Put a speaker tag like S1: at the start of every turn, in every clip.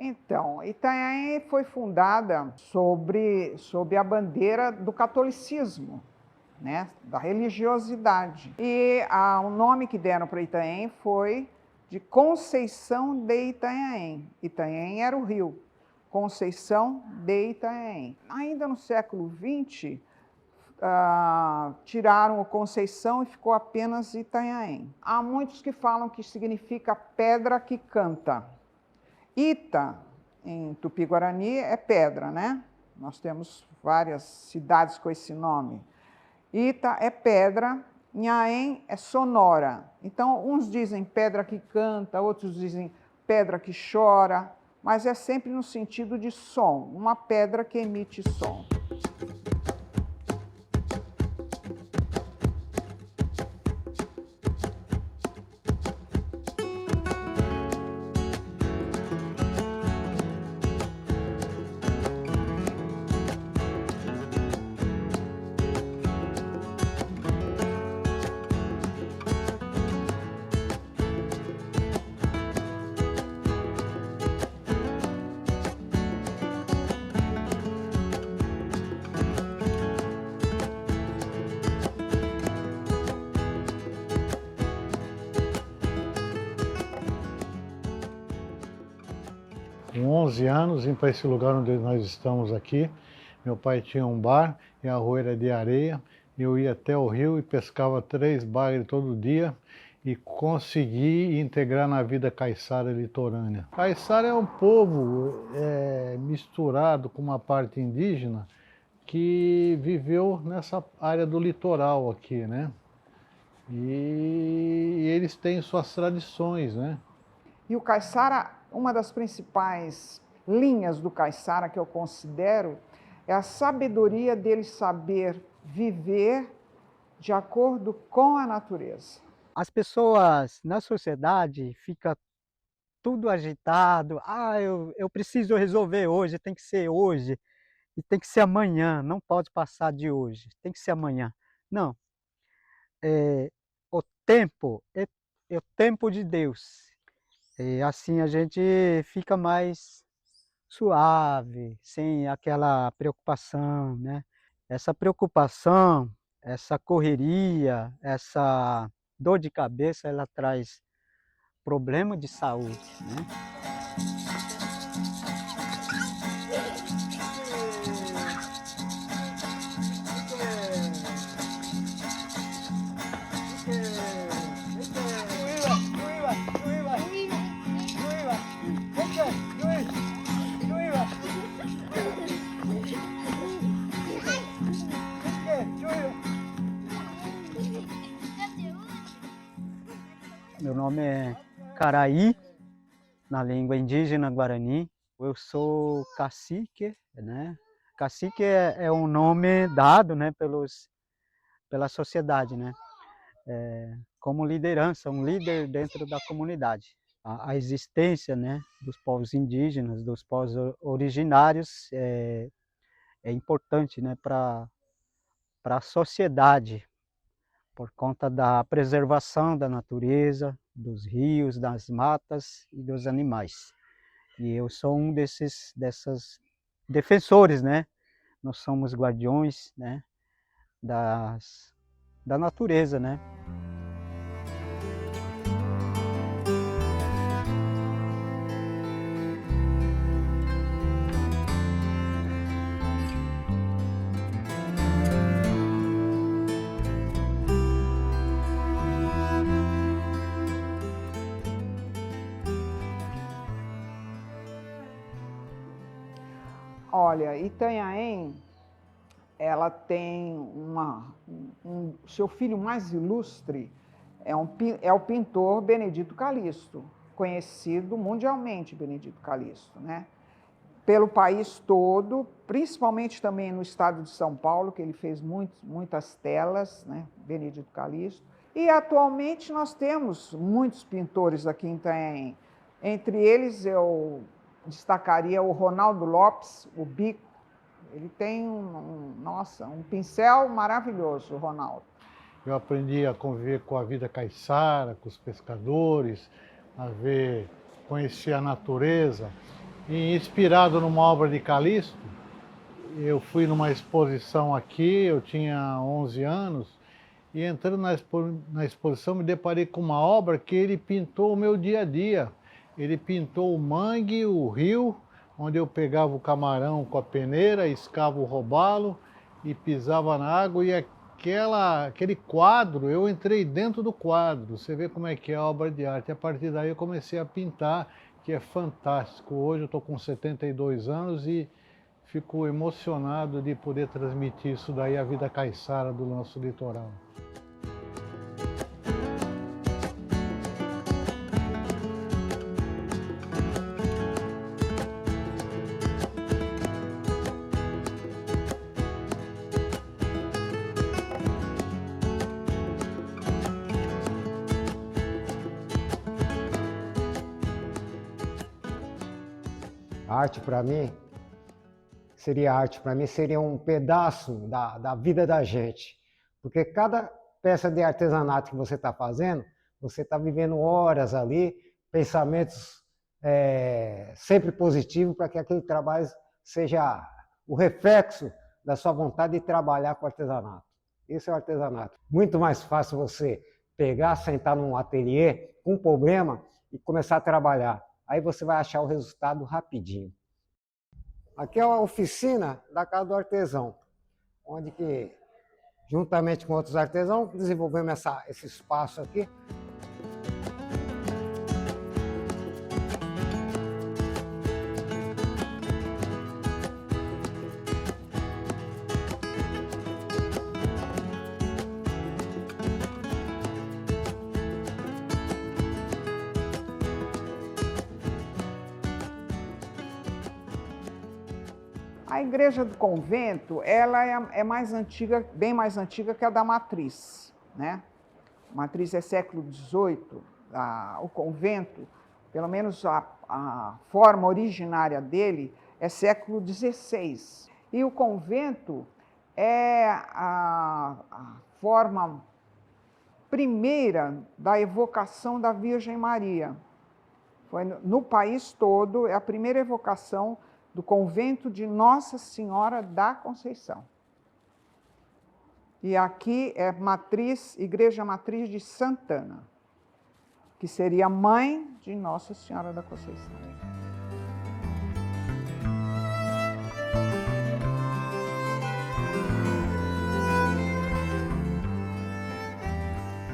S1: Então, Itanhaém foi fundada sob a bandeira do catolicismo, né, da religiosidade. E o nome que deram para Itanhaém foi de Conceição de Itanhaém. Itanhaém era o rio. Conceição de Itanhaém. Ainda no século XX, tiraram o Conceição e ficou apenas Itanhaém. Há muitos que falam que significa pedra que canta. Ita, em Tupi-Guarani, é pedra, né? Nós temos várias cidades com esse nome. Ita é pedra, Nhaém é sonora. Então, uns dizem pedra que canta, outros dizem pedra que chora, mas é sempre no sentido de som, uma pedra que emite som.
S2: Com 11 anos, vim para esse lugar onde nós estamos aqui. Meu pai tinha um bar e a rua era de areia. Eu ia até o rio e pescava 3 bagres todo dia e consegui integrar na vida caiçara litorânea. Caiçara é um povo misturado com uma parte indígena que viveu nessa área do litoral aqui, né? E eles têm suas tradições, né?
S1: E o caiçara, uma das principais linhas do caiçara que eu considero é a sabedoria dele saber viver de acordo com a natureza.
S3: As pessoas na sociedade ficam tudo agitado. Eu preciso resolver hoje, tem que ser hoje. E tem que ser amanhã, não pode passar de hoje, tem que ser amanhã. Não, o tempo é o tempo de Deus. E assim a gente fica mais suave, sem aquela preocupação, né? Essa preocupação, essa correria, essa dor de cabeça, ela traz problema de saúde, né? Meu nome é Caraí, na língua indígena Guarani. Eu sou cacique, né? Cacique é um nome dado, né, pela sociedade, né? Como liderança, um líder dentro da comunidade. A existência, né, dos povos indígenas, dos povos originários é importante, né, para a sociedade, por conta da preservação da natureza, dos rios, das matas e dos animais. E eu sou um desses defensores, né? Nós somos guardiões, né, da natureza, né?
S1: Olha, Itanhaém, ela tem seu filho mais ilustre é o pintor Benedito Calixto, conhecido mundialmente, Benedito Calixto, né? Pelo país todo, principalmente também no estado de São Paulo, que ele fez muitas telas, né? Benedito Calixto. E atualmente nós temos muitos pintores aqui em Itanhaém. Entre eles eu destacaria o Ronaldo Lopes, o Bico. Ele tem um pincel maravilhoso, o Ronaldo.
S2: Eu aprendi a conviver com a vida caiçara, com os pescadores, conhecer a natureza. E inspirado numa obra de Calixto, eu fui numa exposição aqui, eu tinha 11 anos, e entrando na exposição me deparei com uma obra que ele pintou o meu dia a dia. Ele pintou o mangue, o rio, onde eu pegava o camarão com a peneira, escava o robalo e pisava na água, e aquele quadro, eu entrei dentro do quadro. Você vê como é que é a obra de arte. A partir daí eu comecei a pintar, que é fantástico. Hoje eu estou com 72 anos e fico emocionado de poder transmitir isso daí à vida caiçara do nosso litoral.
S4: Arte para mim seria um pedaço da vida da gente, porque cada peça de artesanato que você está fazendo, você está vivendo horas ali, pensamentos sempre positivos para que aquele trabalho seja o reflexo da sua vontade de trabalhar com artesanato. Isso é o artesanato. Muito mais fácil você pegar, sentar num ateliê com um problema e começar a trabalhar. Aí você vai achar o resultado rapidinho. Aqui é a oficina da Casa do Artesão, onde que, juntamente com outros artesãos, desenvolvemos esse espaço aqui.
S1: A igreja do convento, ela é mais antiga, bem mais antiga que a da matriz, né? A matriz é século XVIII, o convento, pelo menos a forma originária dele, é século XVI. E o convento é a forma primeira da evocação da Virgem Maria. Foi no país todo, é a primeira evocação do convento de Nossa Senhora da Conceição. E aqui é Igreja Matriz de Santana, que seria mãe de Nossa Senhora da Conceição.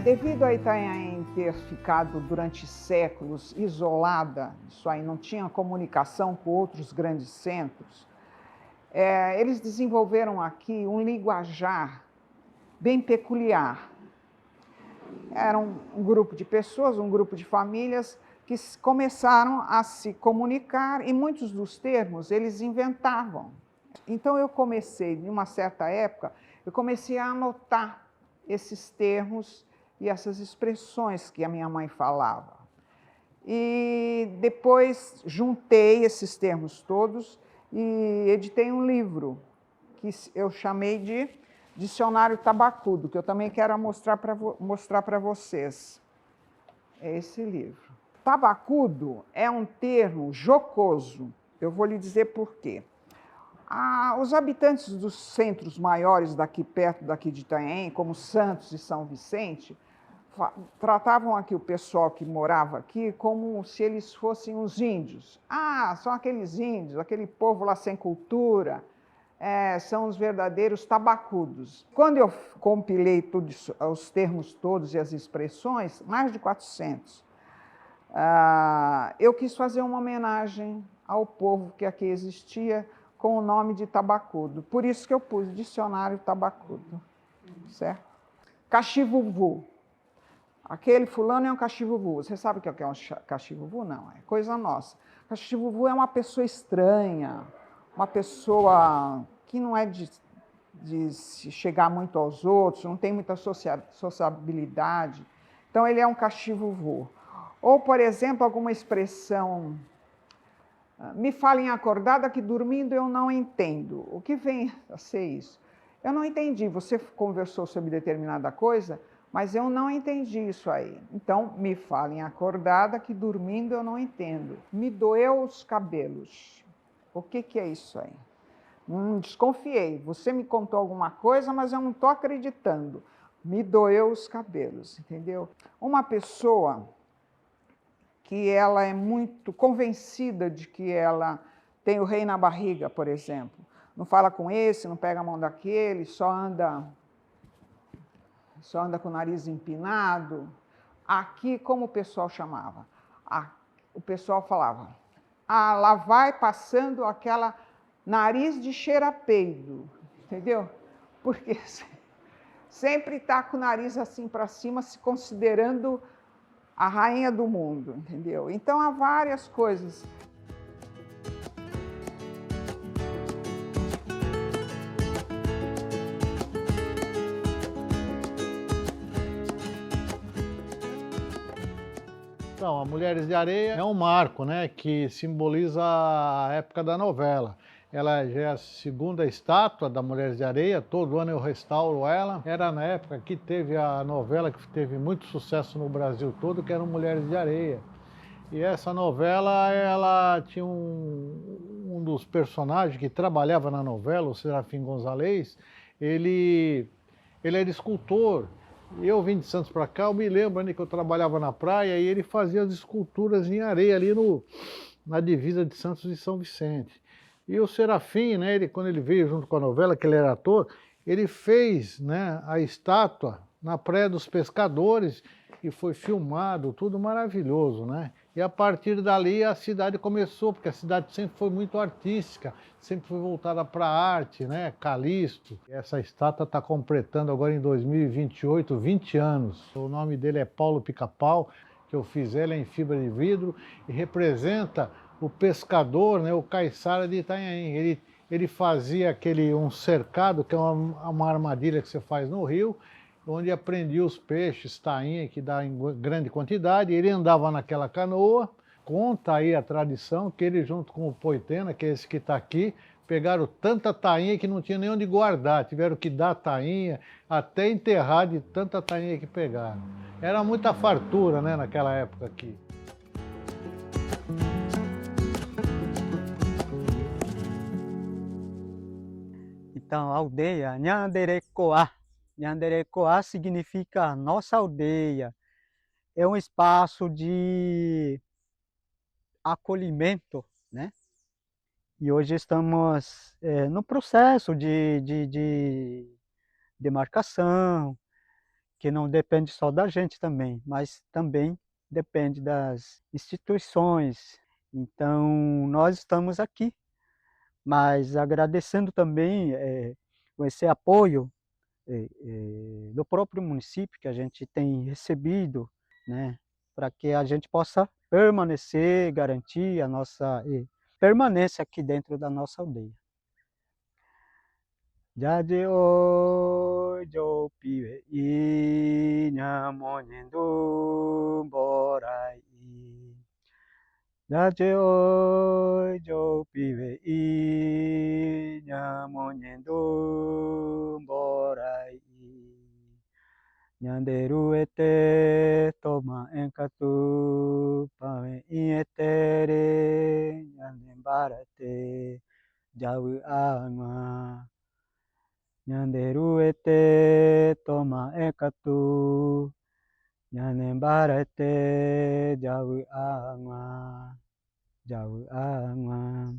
S1: Devido a Itanhaém ter ficado durante séculos isolada, isso aí não tinha comunicação com outros grandes centros, eles desenvolveram aqui um linguajar bem peculiar. Era um grupo de pessoas, um grupo de famílias que começaram a se comunicar e muitos dos termos eles inventavam. Então eu comecei, em uma certa época, a anotar esses termos e essas expressões que a minha mãe falava. E depois juntei esses termos todos e editei um livro que eu chamei de Dicionário Tabacudo, que eu também quero mostrar para vocês. É esse livro. Tabacudo é um termo jocoso. Eu vou lhe dizer por quê. Os habitantes dos centros maiores daqui perto daqui de Itanhaém, como Santos e São Vicente, tratavam aqui o pessoal que morava aqui como se eles fossem os índios. São aqueles índios, aquele povo lá sem cultura, são os verdadeiros tabacudos. Quando eu compilei os termos todos e as expressões, mais de 400, eu quis fazer uma homenagem ao povo que aqui existia com o nome de tabacudo. Por isso que eu pus Dicionário Tabacudo, certo? Caxivuvu. Aquele fulano é um caxivuvu. Você sabe o que é um caxivuvu? Não, é coisa nossa. Caxivuvu é uma pessoa estranha, uma pessoa que não é de se chegar muito aos outros, não tem muita sociabilidade. Então, ele é um caxivuvu. Ou, por exemplo, alguma expressão, me falem acordada que dormindo eu não entendo. O que vem a ser isso? Eu não entendi, você conversou sobre determinada coisa, Mas eu não entendi isso aí. Então, me falem acordada que dormindo eu não entendo. Me doeu os cabelos. O que é isso aí? Desconfiei. Você me contou alguma coisa, mas eu não estou acreditando. Me doeu os cabelos, entendeu? Uma pessoa que ela é muito convencida de que ela tem o rei na barriga, por exemplo. Não fala com esse, não pega a mão daquele, só anda com o nariz empinado. Aqui, como o pessoal chamava? O pessoal falava, lá vai passando aquela nariz de cheira-peido, entendeu? Porque sempre está com o nariz assim para cima, se considerando a rainha do mundo, entendeu? Então há várias coisas.
S2: Então, a Mulheres de Areia é um marco, né, que simboliza a época da novela. Ela já é a segunda estátua da Mulheres de Areia, todo ano eu restauro ela. Era na época que teve a novela que teve muito sucesso no Brasil todo, que era Mulheres de Areia. E essa novela, ela tinha um dos personagens que trabalhava na novela, o Serafim Gonzalez, ele era escultor. Eu vim de Santos para cá, eu me lembro que eu trabalhava na praia e ele fazia as esculturas em areia ali na divisa de Santos e São Vicente. E o Serafim, né, quando ele veio junto com a novela, que ele era ator, ele fez, né, a estátua na Praia dos Pescadores e foi filmado, tudo maravilhoso, né? E a partir dali a cidade começou, porque a cidade sempre foi muito artística, sempre foi voltada para a arte, né? Calixto. Essa estátua está completando agora em 2028, 20 anos. O nome dele é Paulo Pica-Pau, que eu fiz ela em fibra de vidro e representa o pescador, né? O caiçara de Itanhaém. Ele fazia um cercado, que é uma armadilha que você faz no rio, onde aprendia os peixes, tainha, que dá em grande quantidade. Ele andava naquela canoa. Conta aí a tradição que ele, junto com o Poitena, que é esse que está aqui, pegaram tanta tainha que não tinha nem onde guardar. Tiveram que dar tainha, até enterrar de tanta tainha que pegaram. Era muita fartura, né, naquela época aqui.
S3: Então, aldeia, Nhanderecoa. Nhanderecoa significa nossa aldeia. É um espaço de acolhimento, né? E hoje estamos no processo de demarcação, que não depende só da gente também, mas também depende das instituições. Então, nós estamos aqui, mas agradecendo também com esse apoio do próprio município que a gente tem recebido, né, para que a gente possa permanecer, garantir a nossa permanência aqui dentro da nossa aldeia. Jadi ojo piwe i nyamonendo borai. Jadi ojo piwe i nyamonendo borai. Nyanderu ete toma enkatu pawe ietere nyandembarate jawu ama. Nyanderu ete toma ekatu nyandembarate jawu ama. Jawu ama.